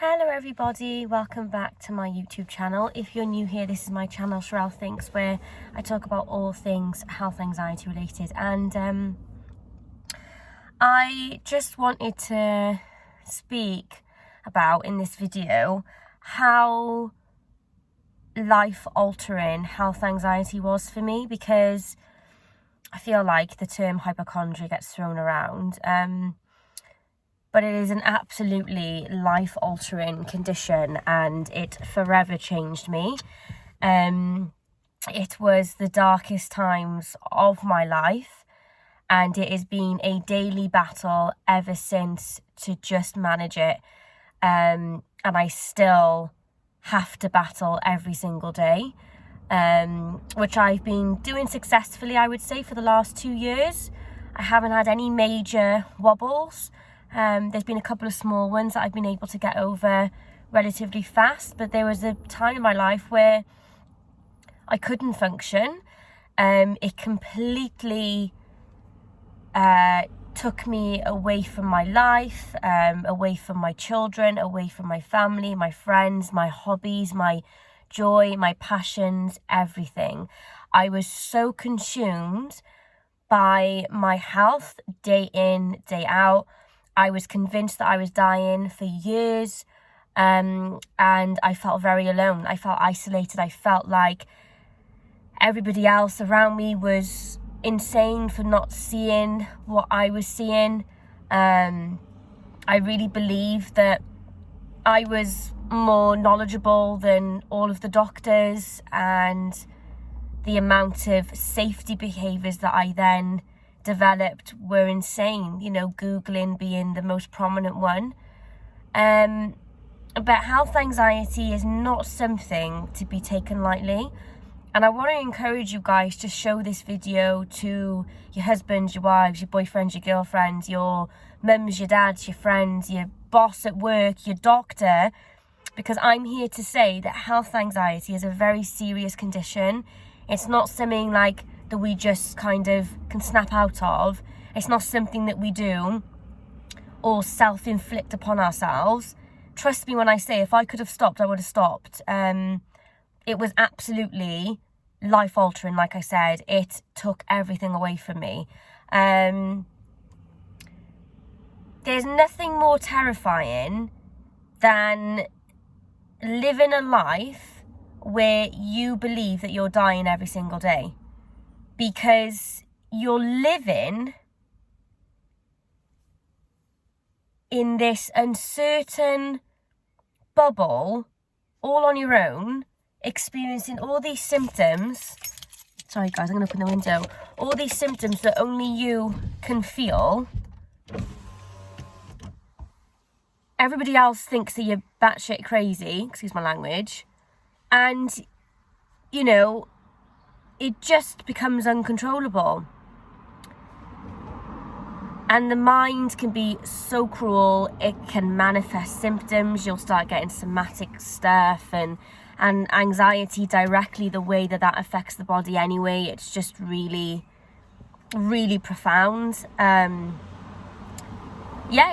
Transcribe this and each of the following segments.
Hello everybody, welcome back to my YouTube channel. If you're new here, this is my channel Sherelle Thinks, where I talk about all things health anxiety related, and I just wanted to speak about in this video how life altering health anxiety was for me, because I feel like the term hypochondria gets thrown around, but it is an absolutely life-altering condition, and it forever changed me. It was the darkest times of my life, and it has been a daily battle ever since to just manage it. And I still have to battle every single day, which I've been doing successfully, I would say, for the last 2 years. I haven't had any major wobbles. There's been a couple of small ones that I've been able to get over relatively fast, but there was a time in my life where I couldn't function. It completely took me away from my life, away from my children, away from my family, my friends, my hobbies, my joy, my passions, everything. I was so consumed by my health day in, day out. I was convinced that I was dying for years, and I felt very alone. I felt isolated. I felt like everybody else around me was insane for not seeing what I was seeing. I really believed that I was more knowledgeable than all of the doctors, and the amount of safety behaviours that I then developed were insane, Googling being the most prominent one. But health anxiety is not something to be taken lightly, and I want to encourage you guys to show this video to your husbands, your wives, your boyfriends, your girlfriends, your mums, your dads, your friends, your boss at work, your doctor, because I'm here to say that health anxiety is a very serious condition. It's not something like that we just kind of can snap out of. It's not something that we do or self-inflict upon ourselves. Trust me when I say, if I could have stopped, I would have stopped. It was absolutely life-altering, like I said. It took everything away from me. There's nothing more terrifying than living a life where you believe that you're dying every single day, because you're living in this uncertain bubble all on your own, experiencing all these symptoms. Sorry guys, I'm going to open the window. All these symptoms that only you can feel. Everybody else thinks that you're batshit crazy, excuse my language, and it just becomes uncontrollable. And the mind can be so cruel. It can manifest symptoms. You'll start getting somatic stuff and anxiety directly, the way that affects the body anyway. It's just really, really profound. Yeah,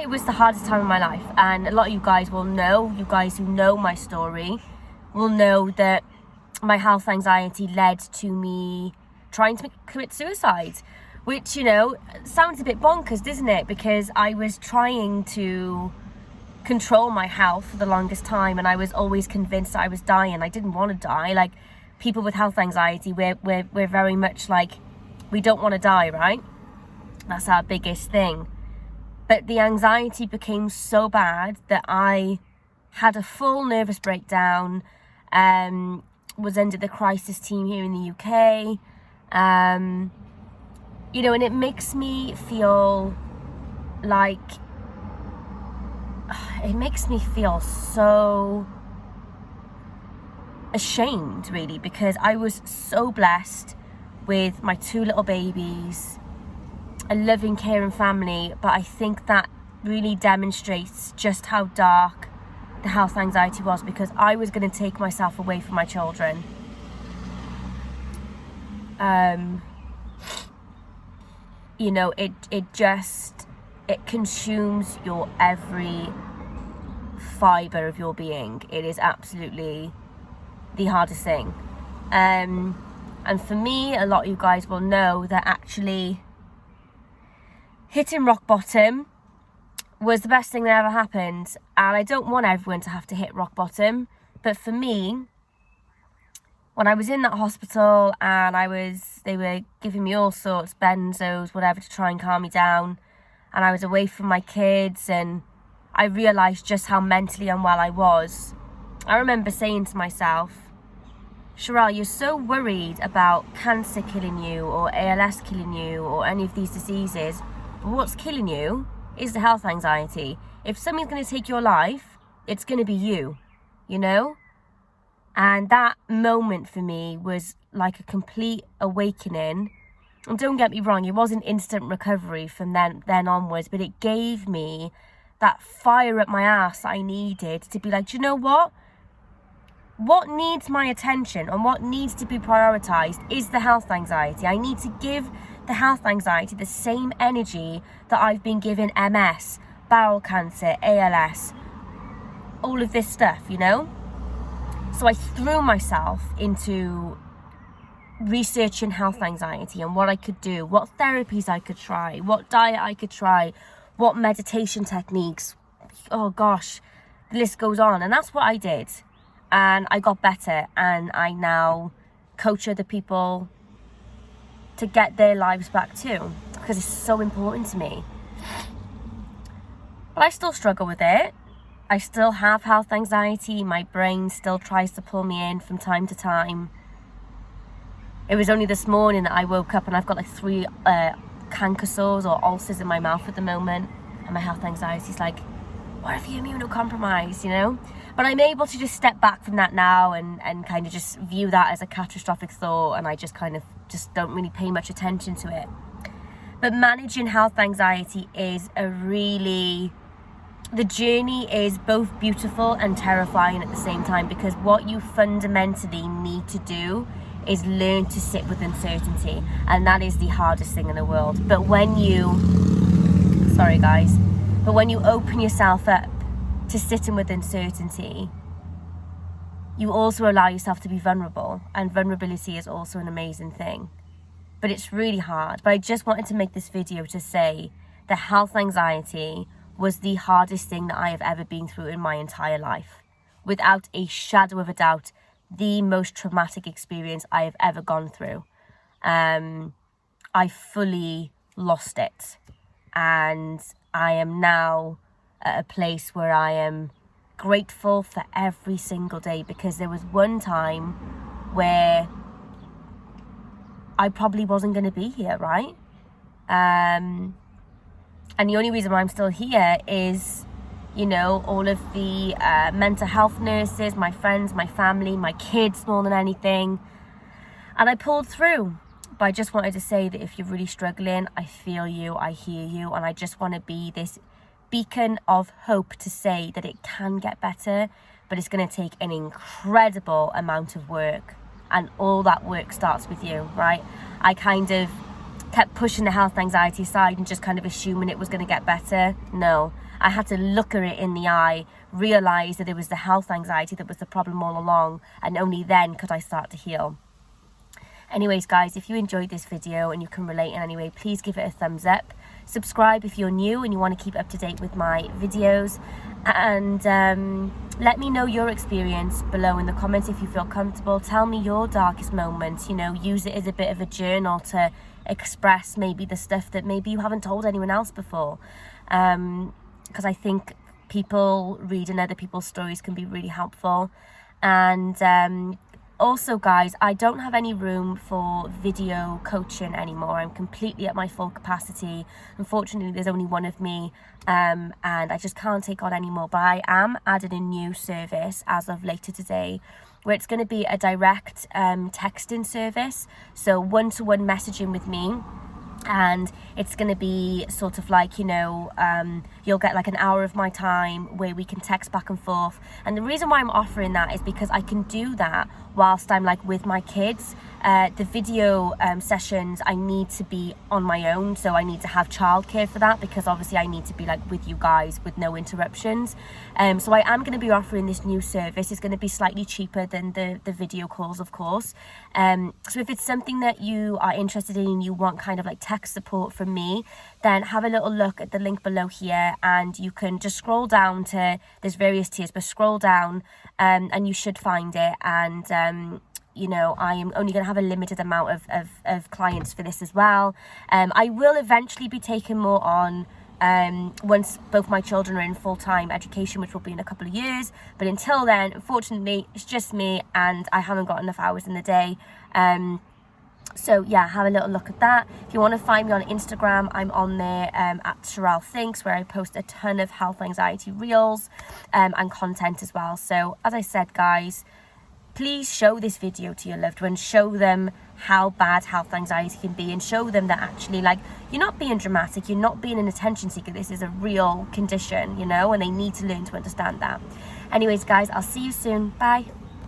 it was the hardest time of my life. And a lot of you guys will know, you guys who know my story, will know that my health anxiety led to me trying to commit suicide, which, sounds a bit bonkers, doesn't it? Because I was trying to control my health for the longest time, and I was always convinced that I was dying. I didn't want to die. Like, people with health anxiety, we're very much like, we don't want to die, right? That's our biggest thing. But the anxiety became so bad that I had a full nervous breakdown, was under the crisis team here in the UK, and it makes me feel like, it makes me feel so ashamed, really, because I was so blessed with my 2 little babies, a loving, caring family, but I think that really demonstrates just how dark the health anxiety was, because I was going to take myself away from my children. It consumes your every fibre of your being. It is absolutely the hardest thing. And for me, a lot of you guys will know that actually hitting rock bottom was the best thing that ever happened. And I don't want everyone to have to hit rock bottom, but for me, when I was in that hospital and they were giving me all sorts, benzos, whatever, to try and calm me down, and I was away from my kids, and I realised just how mentally unwell I was. I remember saying to myself, Sherelle, you're so worried about cancer killing you or ALS killing you or any of these diseases, but what's killing you is the health anxiety. If something's going to take your life, it's going to be you, you know? And that moment for me was like a complete awakening. And don't get me wrong, it wasn't instant recovery from then onwards, but it gave me that fire up my ass that I needed to be like, do you know what? What needs my attention and what needs to be prioritised is the health anxiety. I need to give the health anxiety the same energy that I've been giving MS, bowel cancer, ALS, all of this stuff, you know? So I threw myself into researching health anxiety and what I could do, what therapies I could try, what diet I could try, what meditation techniques. Oh gosh, the list goes on. And that's what I did. And I got better, and I now coach other people to get their lives back too, because it's so important to me. But I still struggle with it. I still have health anxiety. My brain still tries to pull me in from time to time. It was only this morning that I woke up and I've got like 3 canker sores or ulcers in my mouth at the moment. And my health anxiety is like, what if you're immunocompromised, you know? But I'm able to just step back from that now and kind of just view that as a catastrophic thought. And I just kind of just don't really pay much attention to it. But managing health anxiety is the journey is both beautiful and terrifying at the same time, because what you fundamentally need to do is learn to sit with uncertainty, and that is the hardest thing in the world. But when you open yourself up to sitting with uncertainty, you also allow yourself to be vulnerable, and vulnerability is also an amazing thing. But it's really hard. But I just wanted to make this video to say that health anxiety was the hardest thing that I have ever been through in my entire life. Without a shadow of a doubt, the most traumatic experience I have ever gone through. I fully lost it. And I am now at a place where I am grateful for every single day, because there was one time where I probably wasn't going to be here, right? And the only reason why I'm still here is, you know, all of the mental health nurses, my friends, my family, my kids more than anything. And I pulled through. But I just wanted to say that if you're really struggling, I feel you, I hear you. And I just want to be this beacon of hope to say that it can get better. But it's going to take an incredible amount of work. And all that work starts with you, right? I kind of kept pushing the health anxiety aside and just kind of assuming it was going to get better. No, I had to look at it in the eye, realise that it was the health anxiety that was the problem all along, and only then could I start to heal. Anyways, guys, if you enjoyed this video and you can relate in any way, please give it a thumbs up. Subscribe if you're new and you want to keep up to date with my videos. And let me know your experience below in the comments if you feel comfortable. Tell me your darkest moments, you know, use it as a bit of a journal to express maybe the stuff that maybe you haven't told anyone else before. Because I think people reading other people's stories can be really helpful. And also, guys, I don't have any room for video coaching anymore. I'm completely at my full capacity. Unfortunately, there's only one of me, and I just can't take on any more. But I am adding a new service as of later today, where it's going to be a direct texting service. So one-to-one messaging with me. And it's going to be sort of like, you know, you'll get like an hour of my time where we can text back and forth. And the reason why I'm offering that is because I can do that whilst I'm like with my kids. The video sessions, I need to be on my own, so I need to have childcare for that, because obviously I need to be like with you guys with no interruptions. So I am going to be offering this new service. It's going to be slightly cheaper than the video calls, of course. So if it's something that you are interested in and you want kind of like tech support from me, then have a little look at the link below here, and you can just scroll down to, there's various tiers, but scroll down and you should find it. And you know, I am only going to have a limited amount of clients for this as well. I will eventually be taking more on once both my children are in full-time education, which will be in a couple of years. But until then, unfortunately, it's just me and I haven't got enough hours in the day. So yeah, have a little look at that. If you want to find me on Instagram, I'm on there at Sherelle Thinks, where I post a ton of health anxiety reels and content as well. So as I said, guys, please show this video to your loved ones. Show them how bad health anxiety can be, and show them that actually, like, you're not being dramatic, you're not being an attention seeker. This is a real condition, you know, and they need to learn to understand that. Anyways, guys, I'll see you soon. Bye.